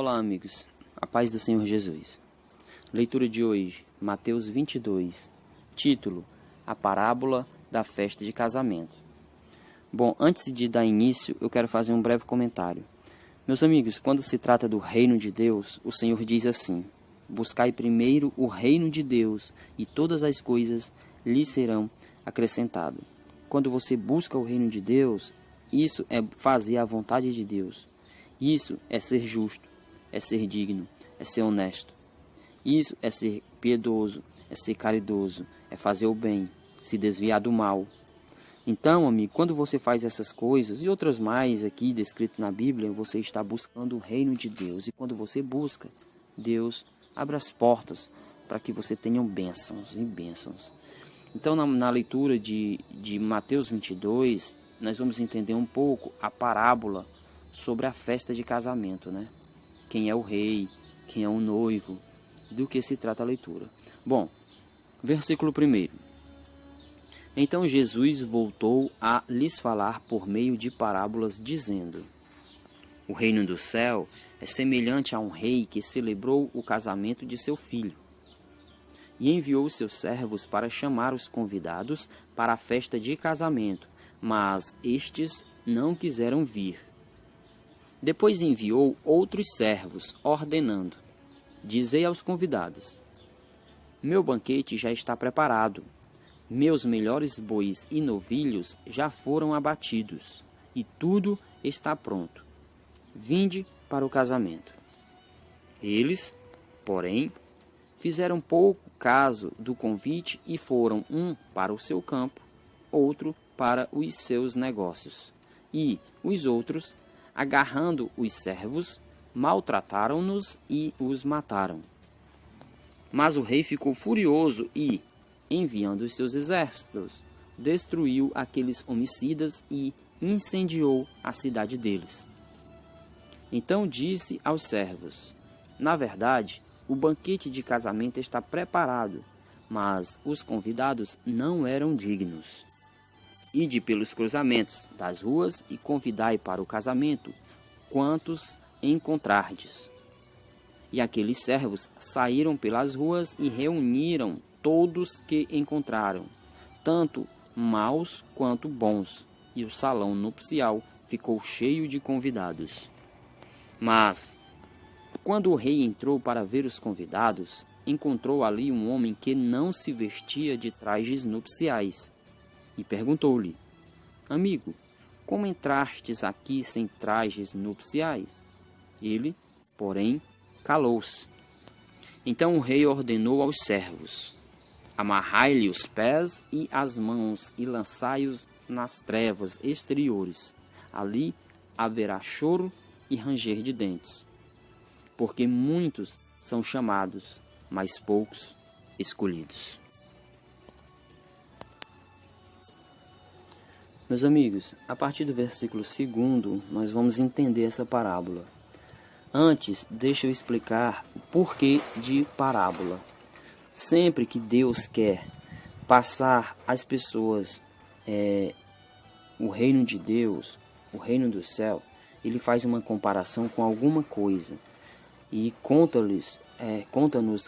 Olá, amigos. A paz do Senhor Jesus. Leitura de hoje, Mateus 22. Título: A parábola da festa de casamento. Bom, antes de dar início, eu quero fazer um breve comentário. Meus amigos, quando se trata do reino de Deus, o Senhor diz assim: buscai primeiro o reino de Deus, e todas as coisas lhe serão acrescentadas. Quando você busca o reino de Deus, isso é fazer a vontade de Deus. Isso é ser justo, é ser digno, é ser honesto. Isso é ser piedoso, é ser caridoso, é fazer o bem, se desviar do mal. Então, amigo, quando você faz essas coisas e outras mais aqui descritas na Bíblia, você está buscando o reino de Deus. E quando você busca, Deus abre as portas para que você tenha bênçãos e bênçãos. Então, na leitura de Mateus 22, nós vamos entender um pouco a parábola sobre a festa de casamento, né? Quem é o rei, quem é o noivo, do que se trata a leitura. Bom, versículo 1. Então Jesus voltou a lhes falar por meio de parábolas, dizendo: o reino do céu é semelhante a um rei que celebrou o casamento de seu filho, e enviou seus servos para chamar os convidados para a festa de casamento, mas estes não quiseram vir. Depois enviou outros servos, ordenando: dizei aos convidados: meu banquete já está preparado. Meus melhores bois e novilhos já foram abatidos, e tudo está pronto. Vinde para o casamento. Eles, porém, fizeram pouco caso do convite e foram, um para o seu campo, outro para os seus negócios. E os outros, agarrando os servos, maltrataram-nos e os mataram. Mas o rei ficou furioso e, enviando os seus exércitos, destruiu aqueles homicidas e incendiou a cidade deles. Então disse aos servos: na verdade, o banquete de casamento está preparado, mas os convidados não eram dignos. Ide pelos cruzamentos das ruas e convidai para o casamento quantos encontrardes. E aqueles servos saíram pelas ruas e reuniram todos que encontraram, tanto maus quanto bons, e o salão nupcial ficou cheio de convidados. Mas, quando o rei entrou para ver os convidados, encontrou ali um homem que não se vestia de trajes nupciais, e perguntou-lhe: amigo, como entrastes aqui sem trajes nupciais? Ele, porém, calou-se. Então o rei ordenou aos servos: amarrai-lhe os pés e as mãos e lançai-os nas trevas exteriores. Ali haverá choro e ranger de dentes, porque muitos são chamados, mas poucos escolhidos. Meus amigos, a partir do versículo 2, nós vamos entender essa parábola. Antes, deixa eu explicar o porquê de parábola. Sempre que Deus quer passar às pessoas o reino de Deus, o reino do céu, ele faz uma comparação com alguma coisa e conta-nos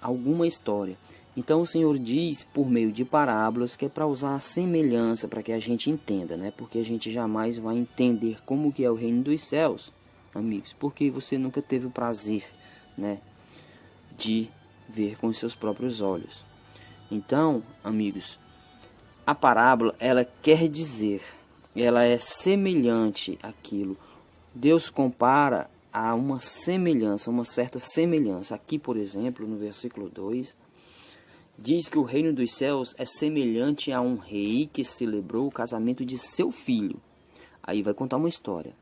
alguma história. Então o Senhor diz por meio de parábolas que é para usar a semelhança para que a gente entenda, né? Porque a gente jamais vai entender como que é o reino dos céus, amigos, porque você nunca teve o prazer, né, de ver com os seus próprios olhos. Então, amigos, a parábola, ela quer dizer, ela é semelhante àquilo. Deus compara a uma semelhança, uma certa semelhança. Aqui, por exemplo, no versículo 2, diz que o reino dos céus é semelhante a um rei que celebrou o casamento de seu filho. Aí vai contar uma história.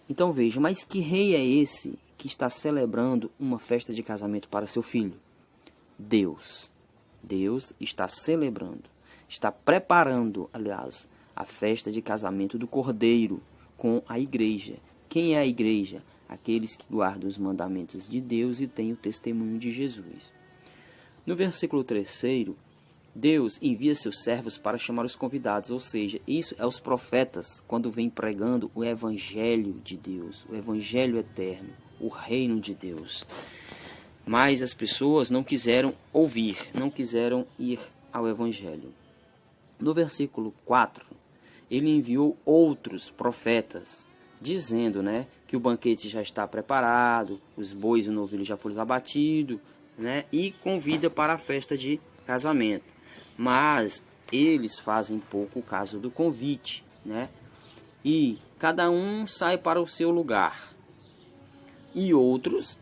Então veja, mas que rei é esse que está celebrando uma festa de casamento para seu filho? Deus. Deus está celebrando, está preparando, aliás, a festa de casamento do Cordeiro com a igreja. Quem é a igreja? Aqueles que guardam os mandamentos de Deus e têm o testemunho de Jesus. No versículo 3, Deus envia seus servos para chamar os convidados, ou seja, isso é os profetas quando vêm pregando o evangelho de Deus, o evangelho eterno, o reino de Deus. Mas as pessoas não quiseram ouvir, não quiseram ir ao Evangelho. No versículo 4, ele enviou outros profetas, dizendo, né, que o banquete já está preparado, os bois e o novilho já foram abatidos, né, e convida para a festa de casamento. Mas eles fazem pouco caso do convite, né, e cada um sai para o seu lugar. E outros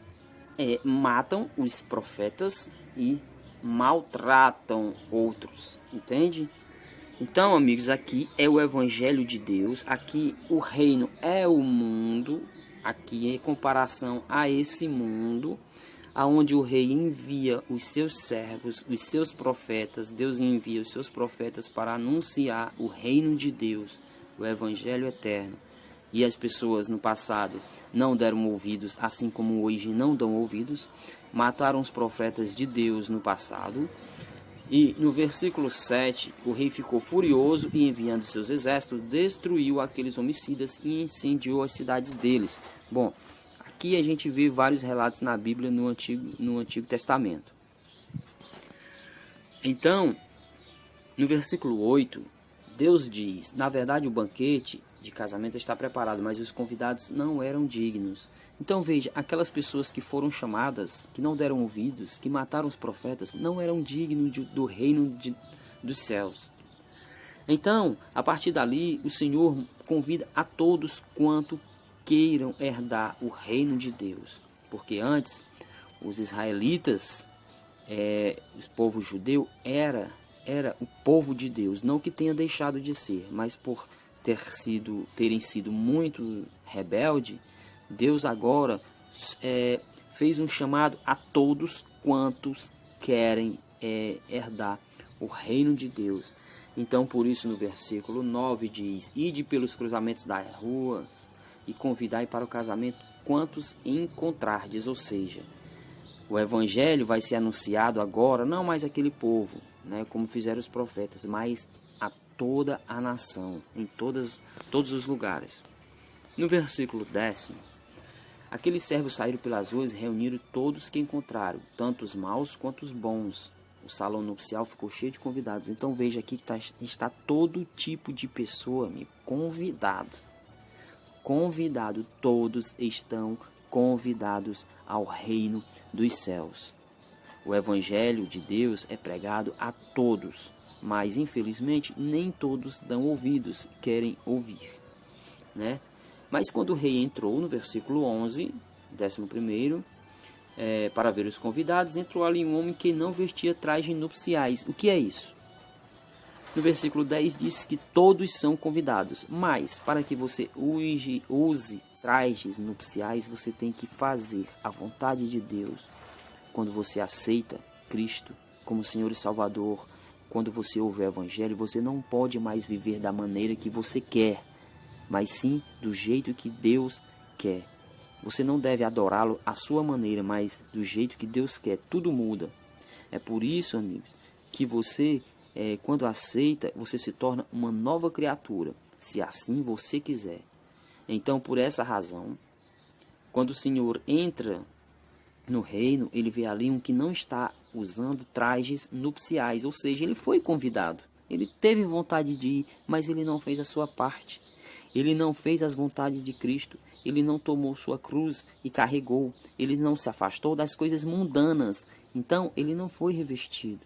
matam os profetas e maltratam outros, entende? Então, amigos, aqui é o Evangelho de Deus, aqui o reino é o mundo, aqui em comparação a esse mundo, aonde o rei envia os seus servos, os seus profetas, Deus envia os seus profetas para anunciar o reino de Deus, o Evangelho eterno. E as pessoas no passado não deram ouvidos, assim como hoje não dão ouvidos, mataram os profetas de Deus no passado. E no versículo 7, o rei ficou furioso e, enviando seus exércitos, destruiu aqueles homicidas e incendiou as cidades deles. Bom, aqui a gente vê vários relatos na Bíblia no Antigo Testamento. Então, no versículo 8, Deus diz, na verdade o banquete de casamento está preparado, mas os convidados não eram dignos. Então veja, aquelas pessoas que foram chamadas, que não deram ouvidos, que mataram os profetas, não eram dignos do reino dos céus. Então, a partir dali, o Senhor convida a todos quanto queiram herdar o reino de Deus. Porque antes, os israelitas, o povo judeu, era o povo de Deus. Não que tenha deixado de ser, mas por terem sido muito rebelde, Deus agora fez um chamado a todos quantos querem herdar o reino de Deus. Então, por isso, no versículo 9 diz, ide pelos cruzamentos das ruas e convidai para o casamento quantos encontrardes. Ou seja, o evangelho vai ser anunciado agora, não mais aquele povo, né, como fizeram os profetas, mas a toda a nação, em todos os lugares. No versículo 10, aqueles servos saíram pelas ruas e reuniram todos que encontraram, tanto os maus quanto os bons. O salão nupcial ficou cheio de convidados. Então veja aqui que está todo tipo de pessoa, amigo, convidado. Convidado, todos estão convidados ao reino dos céus. O evangelho de Deus é pregado a todos, mas infelizmente nem todos dão ouvidos, querem ouvir, né? Mas quando o rei entrou, no versículo 11, 11º, para ver os convidados, entrou ali um homem que não vestia trajes nupciais. O que é isso? No versículo 10 diz que todos são convidados, mas para que você use trajes nupciais, você tem que fazer a vontade de Deus. Quando você aceita Cristo como Senhor e Salvador, quando você ouve o Evangelho, você não pode mais viver da maneira que você quer, mas sim do jeito que Deus quer. Você não deve adorá-lo à sua maneira, mas do jeito que Deus quer. Tudo muda. É por isso, amigos, que você, quando aceita, você se torna uma nova criatura, se assim você quiser. Então, por essa razão, quando o Senhor entra no reino, ele vê ali um que não está usando trajes nupciais, ou seja, ele foi convidado. Ele teve vontade de ir, mas ele não fez a sua parte. Ele não fez as vontades de Cristo. Ele não tomou sua cruz e carregou. Ele não se afastou das coisas mundanas. Então, ele não foi revestido.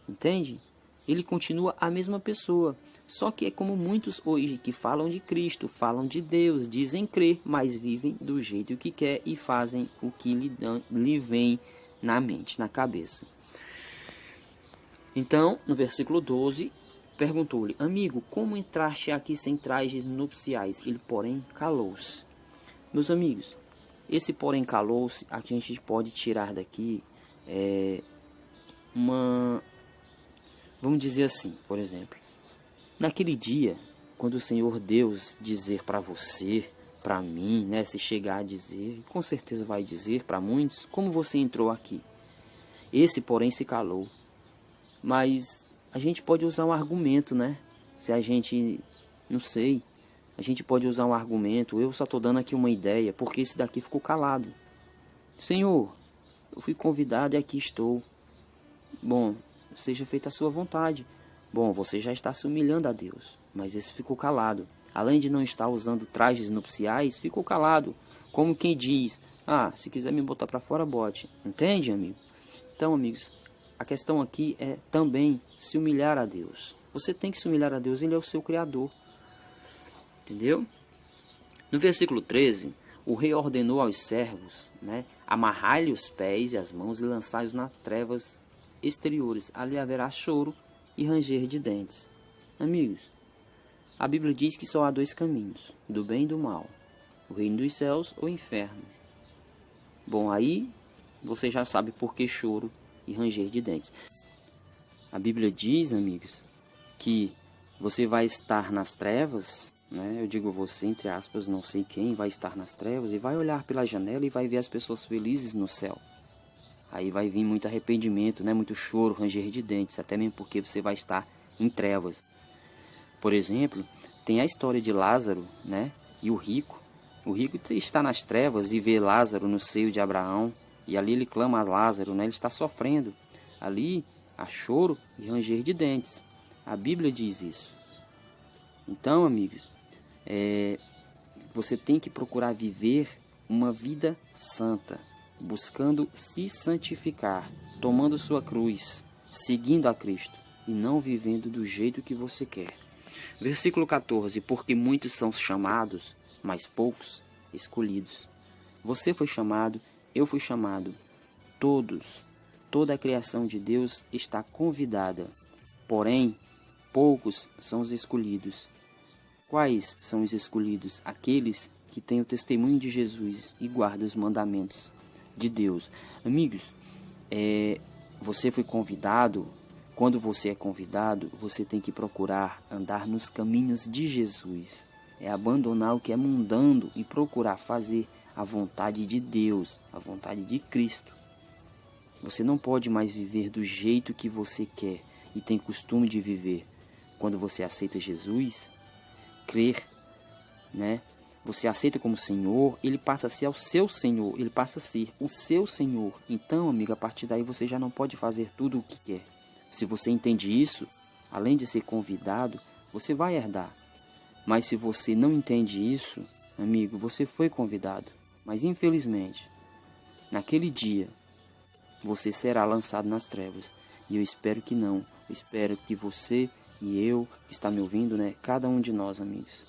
Entende? Ele continua a mesma pessoa. Só que é como muitos hoje que falam de Cristo, falam de Deus, dizem crer, mas vivem do jeito que quer e fazem o que lhe vem na mente, na cabeça. Então, no versículo 12, perguntou-lhe, amigo, como entraste aqui sem trajes nupciais? Ele, porém, calou-se. Meus amigos, esse porém calou-se, aqui a gente pode tirar daqui vamos dizer assim, por exemplo, naquele dia, quando o Senhor Deus dizer para você, para mim, né, se chegar a dizer, com certeza vai dizer para muitos, como você entrou aqui. Esse, porém, se calou. Mas a gente pode usar um argumento, né? Se a gente, não sei, a gente pode usar um argumento. Eu só estou dando aqui uma ideia, porque esse daqui ficou calado. Senhor, eu fui convidado e aqui estou. Bom, seja feita a sua vontade. Bom, você já está se humilhando a Deus, mas esse ficou calado. Além de não estar usando trajes nupciais, ficou calado. Como quem diz, se quiser me botar para fora, bote. Entende, amigo? Então, amigos, a questão aqui é também se humilhar a Deus. Você tem que se humilhar a Deus, Ele é o seu Criador. Entendeu? No versículo 13, o rei ordenou aos servos, amarrai-lhe os pés e as mãos e lançai-os nas trevas exteriores. Ali haverá choro e ranger de dentes. Amigos, a Bíblia diz que só há dois caminhos, do bem e do mal. O reino dos céus ou o inferno. Bom, aí você já sabe por que choro e ranger de dentes. A Bíblia diz, amigos, que você vai estar nas trevas, eu digo você, entre aspas, não sei quem, vai estar nas trevas e vai olhar pela janela e vai ver as pessoas felizes no céu. Aí vai vir muito arrependimento, muito choro, ranger de dentes, até mesmo porque você vai estar em trevas. Por exemplo, tem a história de Lázaro, e o rico. O rico está nas trevas e vê Lázaro no seio de Abraão, e ali ele clama a Lázaro, ele está sofrendo. Ali há choro e ranger de dentes. A Bíblia diz isso. Então, amigos, você tem que procurar viver uma vida santa, buscando se santificar, tomando sua cruz, seguindo a Cristo e não vivendo do jeito que você quer. Versículo 14, porque muitos são chamados, mas poucos escolhidos. Você foi chamado, eu fui chamado, toda a criação de Deus está convidada, porém, poucos são os escolhidos. Quais são os escolhidos? Aqueles que têm o testemunho de Jesus e guardam os mandamentos de Deus. Amigos, você foi convidado. Quando você é convidado, você tem que procurar andar nos caminhos de Jesus. É abandonar o que é mundano e procurar fazer a vontade de Deus, a vontade de Cristo. Você não pode mais viver do jeito que você quer e tem costume de viver. Quando você aceita Jesus, crer, você aceita como Senhor, Ele passa a ser o seu Senhor, Ele passa a ser o seu Senhor. Então, amigo, a partir daí você já não pode fazer tudo o que quer. Se você entende isso, além de ser convidado, você vai herdar. Mas se você não entende isso, amigo, você foi convidado. Mas infelizmente, naquele dia, você será lançado nas trevas. E eu espero que não. Eu espero que você e eu, que está me ouvindo, cada um de nós, amigos,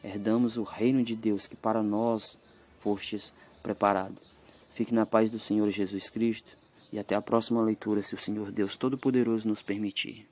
herdamos o reino de Deus que para nós fostes preparado. Fique na paz do Senhor Jesus Cristo. E até a próxima leitura, se o Senhor Deus Todo-Poderoso nos permitir.